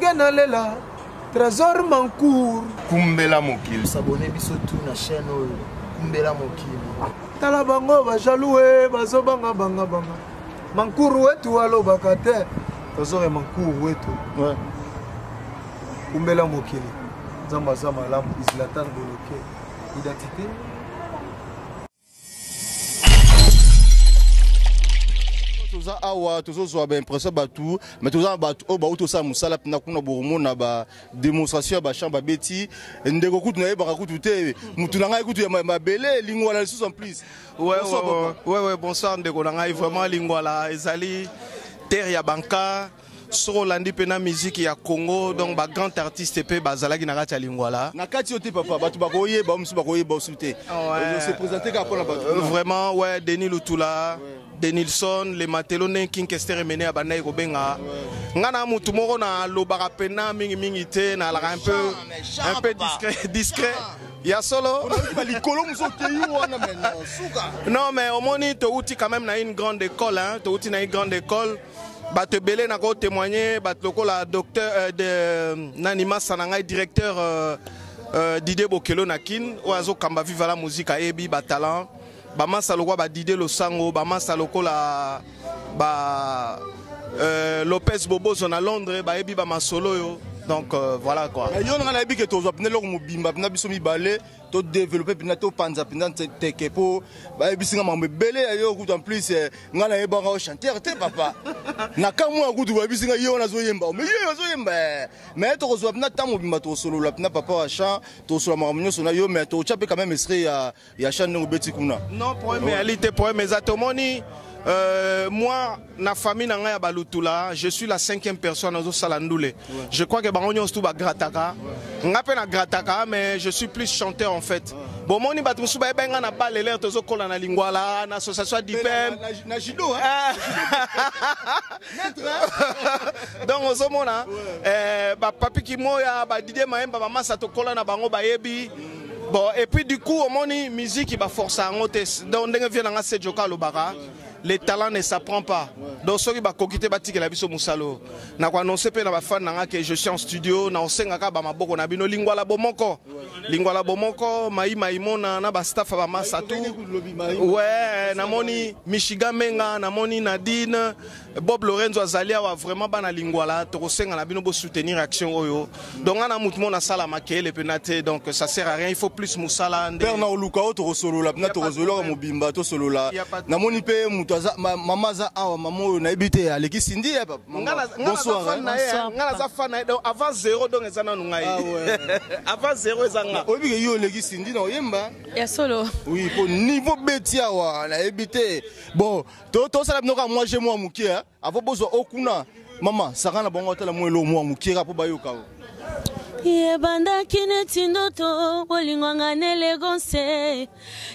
ndenge nalela Trésor Mancour Kumbela Mokili. S'abonner biso tout na chaîne Kumbela Mokili. Tala bango bajaloué bazobanga banga banga. Mancour wetu alobaka te. Trésor Mancour wetu. Ouais. Kumbela Mokili. Zamba zama lam Islatan Boloké. Identité. Toza awa tozo ba impression batu mais toza batu o ba utosa musala pina kuna boromona ba démonstration ba chamba beti ndeko kutu na yeba kutu te mutu na ngai kutu ya mabele lingwala lisusu en plus. Ouais bonsoir ndeko na ngai vraiment lingwala ezali terre ya banka sur landi pena musique ya Congo donc ba grand artiste pe bazalaki na kati ya lingwala na kati yote papa batu bakoye ba musu bakoye ba osute je se présenter ka pona batu vraiment ouais Denis Lutula Denilson les Matelone King Kester mené à Banaï Kobenga ngana mutu moko na lobaka pena mingi mingi te na la un peu discret ya solo non mais au moins tu outi quand même na une grande école hein tu outi na une grande école ba te belé na ko témoigner ba loko la docteur de Nanima Sananga directeur Didier Bokelo Nakin oazo kamba viva la musique a ebi ba talent ba masa lokwa ba Didier Losango ba masa loko la ba Lopez Bobozo na Londres ba ebi ba masolo yo donc voilà quoi yo nga na ebi ke tozo pene loko mobimba pena biso mi balé to développer pena to panza pena teke po ba ebi singa mambe belé yo kutu en plus nga na eba nga chanteur te papa na kamwa kutu ba ebi singa yo na zo yemba mais yo zo yemba mais to zo pena ta mobimba to solo la pena papa wa chant to solo mamunyo sona yo mais to chape quand même esprit ya chant ngo beti kuna non pour réalité pour mes atomoni moi, na famille nanga ya balutula, je suis la 5e personne au Salandoule. Je crois que bangonyo stu ba grataka. Ngape na grataka mais je suis plus chanteur en fait. Bon moni batrusu ba benga na balele tozo kola na lingwala na association d'IPM na judo hein. Donc ozomona ba papi kimoya ba Didier Maemba ba masa to kola na bango ba yebi. Bon et puis du coup au moni musique ba force à ngote donc ndenge vient nga sejoka lobaka. Les talents ne s'apprend pas. Donc ceux qui ba kokite batiki la biso musalo. Na ko annoncer pe na ba fan nanga que je suis en studio na osenga ka ba maboko na bino lingwala bomoko. Lingwala bomoko maimona na ba staff ba masatu. Ouais, na moni Michigan Menga, na moni Nadine, Bob Lorenzo Azalia wa vraiment ba na lingwala to osenga na bino bo soutenir action oyo. Donc ana mutu na sala makele penate donc ça sert à rien, il faut plus musala. Bernard Lukao to solo la na to solo mobimba to solo la. Na moni pe maman za awa maman na ebité aleki sindi ya papa bonsoir ngala za fan donc avant 0 donc ezana nungai avant 0 ezanga obi ke yo leki sindi na oyemba ya solo oui pour niveau beti awa na ebité bon to sala binoka moi je moi mukia avant bozo okuna maman sakana bongo tala mwelo moi mukia po bayoka Yebanda kineti ndoto bolingwanga nelegonse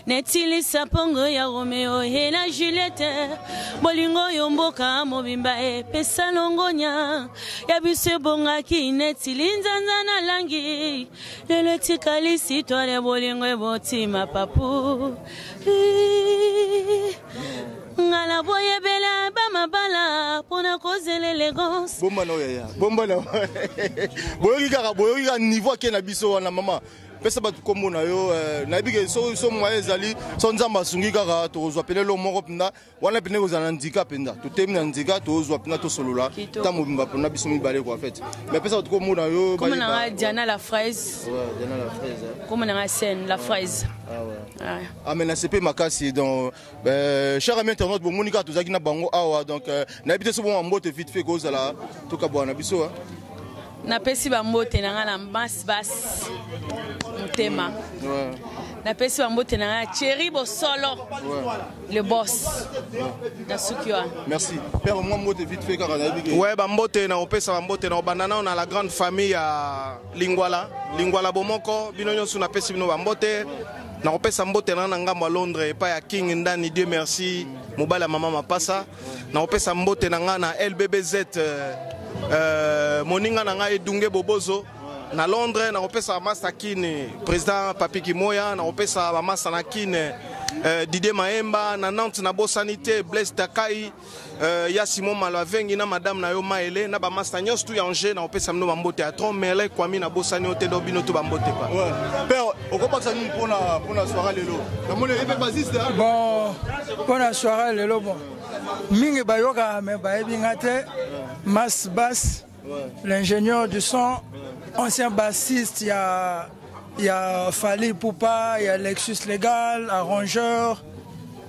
netilisa pongo ya Romeo et la Juliette bolingo yomboka mobimba pesa longonya ya bise bonga kineti linzanza na langi lelo tikali sitwale bolingo botima papu ngala boye bela ba mabala pona kozele l'élégance bomba na ya bomba na boyoki kaka niveau ke na biso wana mama pesa batu kombo na yo na bige so moye ezali so nzamba sungi kaka to zwa pelelo moko pina wana pine ko zana ndika penda to temi na ndika to zwa pina to solola ta mobimba pona biso mibale quoi en fait mais pesa batu kombo na yo comme na Diana la fraise ouais Diana la fraise comme na scène la fraise ah mais na CP makasi donc cher ami internaute bo monika to zaki na bango awa donc na bite so bon mbote vite fait ko zala to ka bwana biso na pesi ba mbote na na bas mutema na pesi ba mbote na Thierry Bosolo le boss na Sukiwa merci père moi mbote vite fait car na bige ouais ba mbote na opesa ba mbote na banana na la grande famille ya Lingwala bomoko bino nyonso na pesi bino ba mbote na opesa mbote na ngambo Londres pa ya King Ndani Dieu merci mobala mama mapasa na opesa mbote na nga na LBBZ moninga na nga Edunge Bobozo na Londres na opesa master kine président Papi Kimoya na opesa master na kine Didier Maemba na Nantes na Bosanité Blaise Takai ya Simon Malavengi na madame na yo Maele na ba master nyos tu ya Angers na opesa mno bambote atron mele kwami na Bosani hotel dobino tu bambote pa. Ouais. Père, on comprend que ça nous pour la soirée lelo. Comment les effets basistes bon pour la soirée lelo bon. Mingi bayoka me baebingate Mas Bass l'ingénieur du son ancien bassiste il y a Fali Poupa, il y a Lexus Légal, arrangeur,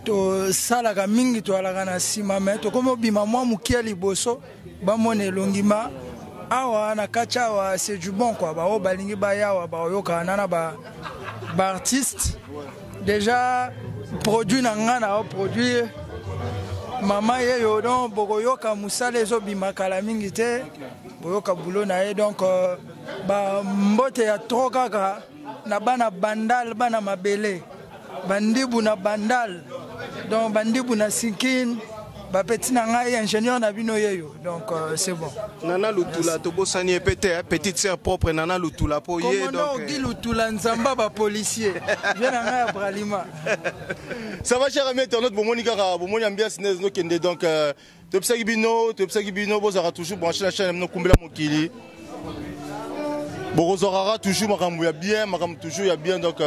to salaka mingi to alaka na sima me to komo bima mwa mukia liboso ba mone longima awa na kacha wa c'est du bon quoi ba o balingi ba yawa ba yoka nana ba artiste déjà produit na ngana o produit mama ye yo don boko yoka musale zo bima kala mingi te boyoka bulo na ye donc ba mbote ya trop kaka na bana bandal bana mabele bandibu na bandal donc bandibu na sinkin ba petit na ngai ingénieur na bino yeyo donc c'est bon Nana Lutula to Bosani petite sœur propre Nana Lutula po ye donc Comment Lutula nzamba ba policier bien na ngai Bralima. Ça va cher ami internaute bon monika bon moni ambiance nes no kende donc topsaki bino bozara toujours branché la chaîne no kumbela mokili. Borozorara toujours makambo ya bien makambo toujours ya bien donc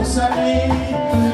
osali